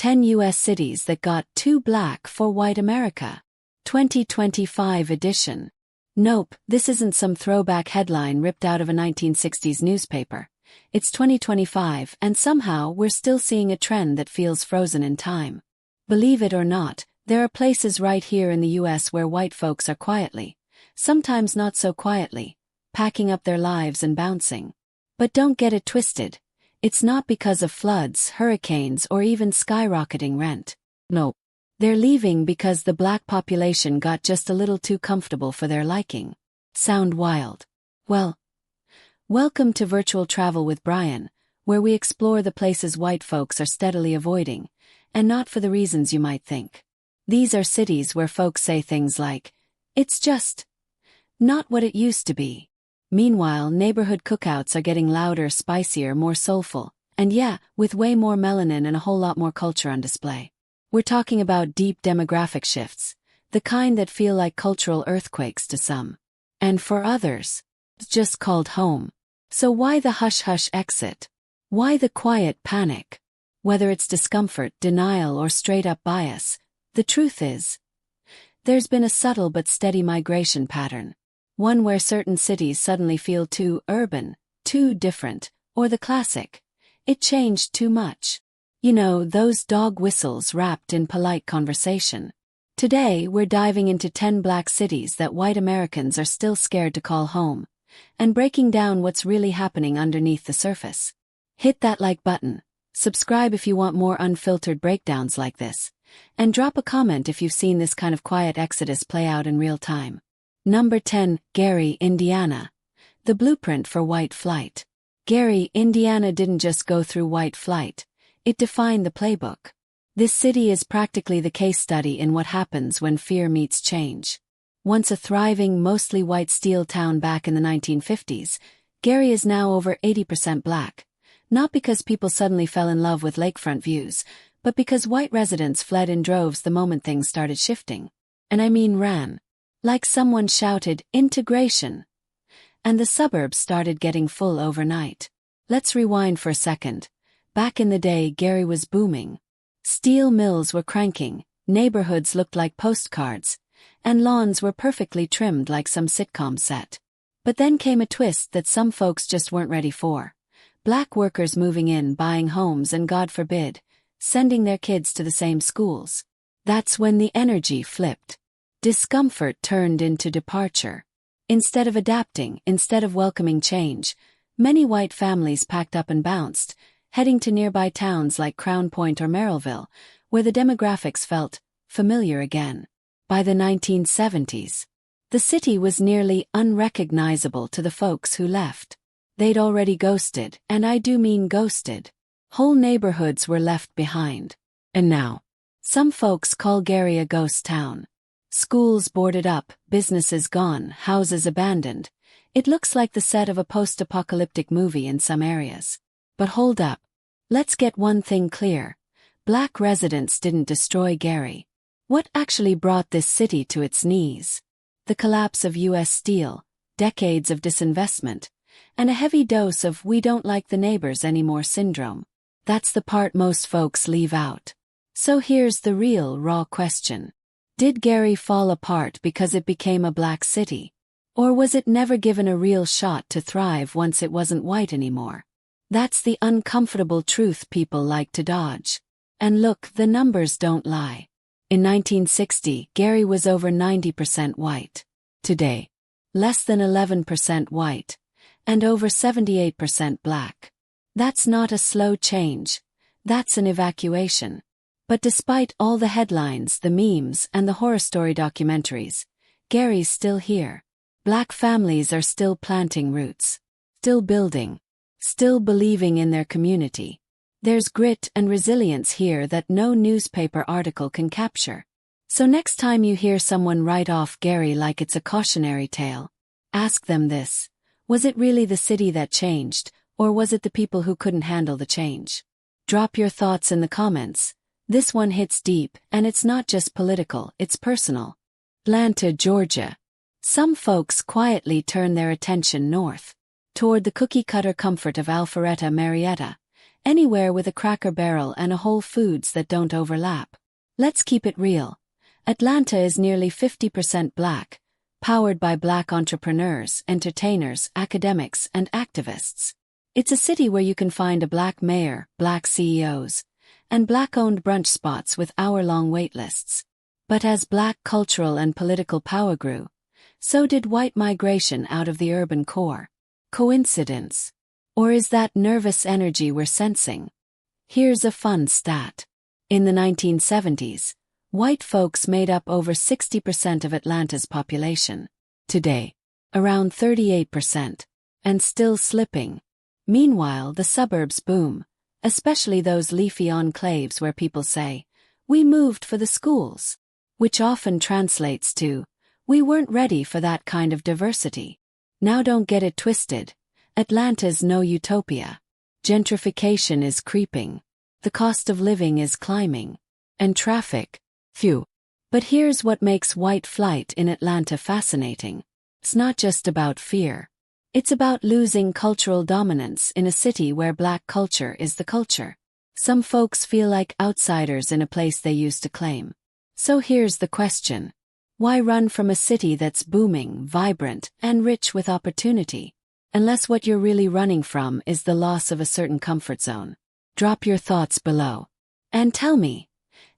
10 U.S. Cities That Got Too Black for White America. 2025 edition. Nope, this isn't some throwback headline ripped out of a 1960s newspaper. It's 2025, and somehow we're still seeing a trend that feels frozen in time. Believe it or not, there are places right here in the U.S. where white folks are quietly, sometimes not so quietly, packing up their lives and bouncing. But don't get it twisted. It's not because of floods, hurricanes, or even skyrocketing rent. No. They're leaving because the black population got just a little too comfortable for their liking. Sound wild? Well, welcome to Virtual Travel with Brian, where we explore the places white folks are steadily avoiding, and not for the reasons you might think. These are cities where folks say things like, "It's just not what it used to be." Meanwhile, neighborhood cookouts are getting louder, spicier, more soulful, and yeah, with way more melanin and a whole lot more culture on display. We're talking about deep demographic shifts, the kind that feel like cultural earthquakes to some. And for others, it's just called home. So why the hush-hush exit? Why the quiet panic? Whether it's discomfort, denial, or straight-up bias, the truth is, there's been a subtle but steady migration pattern. One where certain cities suddenly feel too urban, too different, or the classic, "It changed too much." You know, those dog whistles wrapped in polite conversation. Today, we're diving into 10 black cities that white Americans are still scared to call home, and breaking down what's really happening underneath the surface. Hit that like button, subscribe if you want more unfiltered breakdowns like this, and drop a comment if you've seen this kind of quiet exodus play out in real time. Number 10, Gary, Indiana. The blueprint for white flight. Gary, Indiana didn't just go through white flight. It defined the playbook. This city is practically the case study in what happens when fear meets change. Once a thriving, mostly white steel town back in the 1950s, Gary is now over 80% black. Not because people suddenly fell in love with lakefront views, but because white residents fled in droves the moment things started shifting. And I mean ran. Like someone shouted, "Integration!" And the suburbs started getting full overnight. Let's rewind for a second. Back in the day, Gary was booming. Steel mills were cranking, neighborhoods looked like postcards, and lawns were perfectly trimmed like some sitcom set. But then came a twist that some folks just weren't ready for. Black workers moving in, buying homes, and God forbid, sending their kids to the same schools. That's when the energy flipped. Discomfort turned into departure. Instead of adapting, instead of welcoming change, many white families packed up and bounced, heading to nearby towns like Crown Point or Merrillville, where the demographics felt familiar again. By the 1970s, the city was nearly unrecognizable to the folks who left. They'd already ghosted, and I do mean ghosted. Whole neighborhoods were left behind. And now, some folks call Gary a ghost town. Schools boarded up, businesses gone, houses abandoned. It looks like the set of a post-apocalyptic movie in some areas. But hold up. Let's get one thing clear. Black residents didn't destroy Gary. What actually brought this city to its knees? The collapse of U.S. Steel, decades of disinvestment, and a heavy dose of "we don't like the neighbors anymore" syndrome. That's the part most folks leave out. So here's the real, raw question. Did Gary fall apart because it became a black city? Or was it never given a real shot to thrive once it wasn't white anymore? That's the uncomfortable truth people like to dodge. And look, the numbers don't lie. In 1960, Gary was over 90% white. Today, less than 11% white, and over 78% black. That's not a slow change. That's an evacuation. But despite all the headlines, the memes, and the horror story documentaries, Gary's still here. Black families are still planting roots, still building, still believing in their community. There's grit and resilience here that no newspaper article can capture. So next time you hear someone write off Gary like it's a cautionary tale, ask them this: was it really the city that changed, or was it the people who couldn't handle the change? Drop your thoughts in the comments. This one hits deep, and it's not just political, it's personal. Atlanta, Georgia. Some folks quietly turn their attention north, toward the cookie-cutter comfort of Alpharetta, Marietta, Anywhere with a Cracker Barrel and a Whole Foods that don't overlap. Let's keep it real. Atlanta is nearly 50% black, powered by black entrepreneurs, entertainers, academics, and activists. It's a city where you can find a black mayor, black CEOs, and black-owned brunch spots with hour-long waitlists. But as black cultural and political power grew, so did white migration out of the urban core. Coincidence? Or is that nervous energy we're sensing? Here's a fun stat. In the 1970s, white folks made up over 60% of Atlanta's population. Today, around 38%, and still slipping. Meanwhile, the suburbs boom, especially those leafy enclaves where people say, "We moved for the schools," which often translates to, "We weren't ready for that kind of diversity." Now don't get it twisted. Atlanta's no utopia. Gentrification is creeping. The cost of living is climbing. And traffic, phew. But here's what makes white flight in Atlanta fascinating. It's not just about fear. It's about losing cultural dominance in a city where black culture is the culture. Some folks feel like outsiders in a place they used to claim. So here's the question. Why run from a city that's booming, vibrant, and rich with opportunity? Unless what you're really running from is the loss of a certain comfort zone. Drop your thoughts below. And tell me,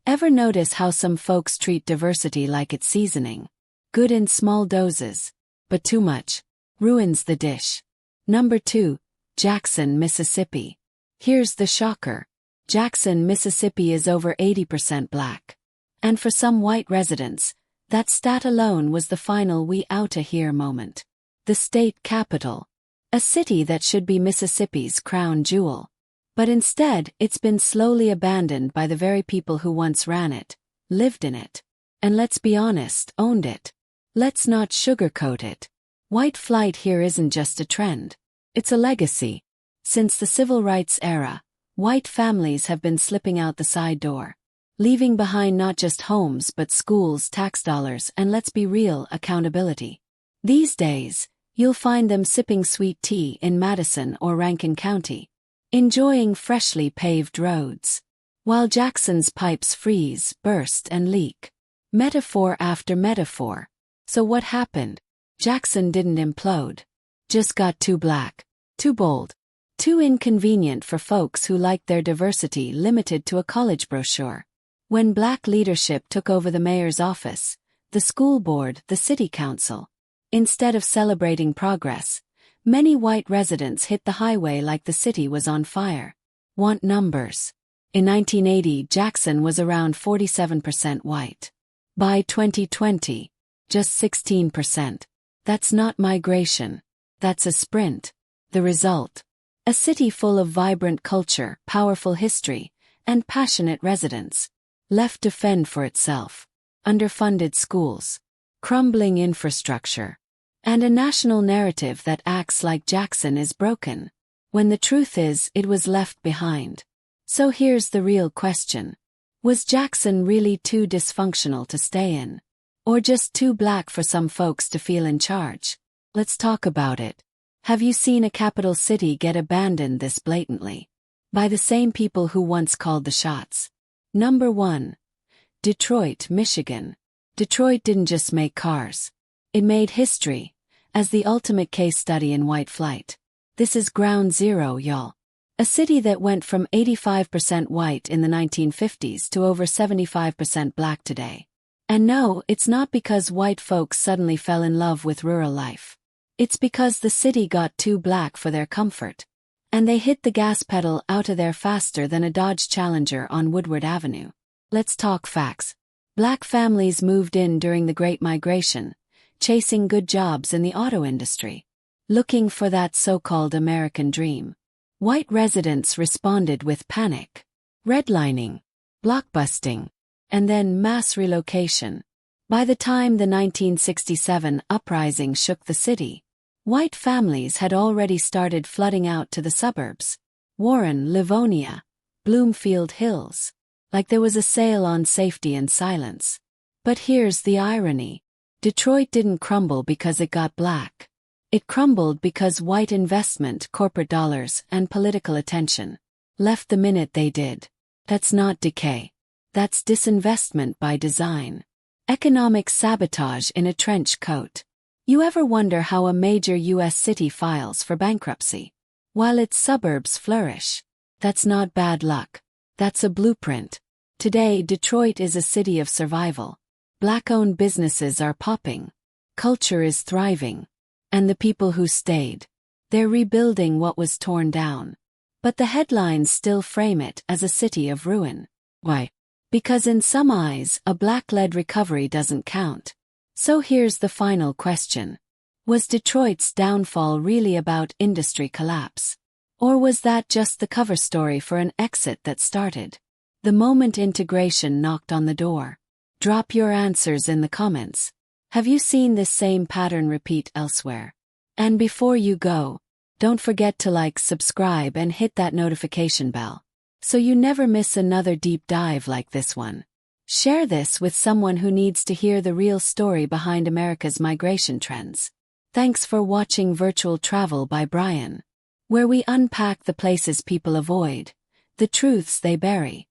ever notice how some folks treat diversity like it's seasoning? Good in small doses, but too much ruins the dish. Number 2, Jackson, Mississippi. Here's the shocker. Jackson, Mississippi is over 80% black. And for some white residents, that stat alone was the final "we outta here" moment. The state capital. A city that should be Mississippi's crown jewel. But instead, it's been slowly abandoned by the very people who once ran it, lived in it, and let's be honest, owned it. Let's not sugarcoat it. White flight here isn't just a trend. It's a legacy. Since the civil rights era, white families have been slipping out the side door, leaving behind not just homes but schools, tax dollars, and let's be real, accountability. These days, you'll find them sipping sweet tea in Madison or Rankin County, enjoying freshly paved roads, while Jackson's pipes freeze, burst, and leak. Metaphor after metaphor. So what happened? Jackson didn't implode. Just got too black, too bold, too inconvenient for folks who liked their diversity limited to a college brochure. When black leadership took over the mayor's office, the school board, the city council, instead of celebrating progress, many white residents hit the highway like the city was on fire. Want numbers? In 1980, Jackson was around 47% white. By 2020, just 16%. That's not migration. That's a sprint. The result? A city full of vibrant culture, powerful history, and passionate residents, left to fend for itself. Underfunded schools, crumbling infrastructure, and a national narrative that acts like Jackson is broken, when the truth is it was left behind. So here's the real question. Was Jackson really too dysfunctional to stay in? Or just too black for some folks to feel in charge? Let's talk about it. Have you seen a capital city get abandoned this blatantly? By the same people who once called the shots. Number 1. Detroit, Michigan. Detroit didn't just make cars. It made history, as the ultimate case study in white flight. This is ground zero, y'all. A city that went from 85% white in the 1950s to over 75% black today. And no, it's not because white folks suddenly fell in love with rural life. It's because the city got too black for their comfort. And they hit the gas pedal out of there faster than a Dodge Challenger on Woodward Avenue. Let's talk facts. Black families moved in during the Great Migration, chasing good jobs in the auto industry, looking for that so-called American dream. White residents responded with panic, redlining, blockbusting, and then mass relocation. By the time the 1967 uprising shook the city, white families had already started flooding out to the suburbs. Warren, Livonia, Bloomfield Hills. Like there was a sale on safety and silence. But here's the irony. Detroit didn't crumble because it got black. It crumbled because white investment, corporate dollars, and political attention left the minute they did. That's not decay. That's disinvestment by design. Economic sabotage in a trench coat. You ever wonder how a major U.S. city files for bankruptcy while its suburbs flourish? That's not bad luck. That's a blueprint. Today, Detroit is a city of survival. Black-owned businesses are popping. Culture is thriving. And the people who stayed, they're rebuilding what was torn down. But the headlines still frame it as a city of ruin. Why? Because in some eyes, a black-led recovery doesn't count. So here's the final question. Was Detroit's downfall really about industry collapse? Or was that just the cover story for an exit that started the moment integration knocked on the door? Drop your answers in the comments. Have you seen this same pattern repeat elsewhere? And before you go, don't forget to like, subscribe, and hit that notification bell, so you never miss another deep dive like this one. Share this with someone who needs to hear the real story behind America's migration trends. Thanks for watching Virtual Travel by Brian, where we unpack the places people avoid, the truths they bury,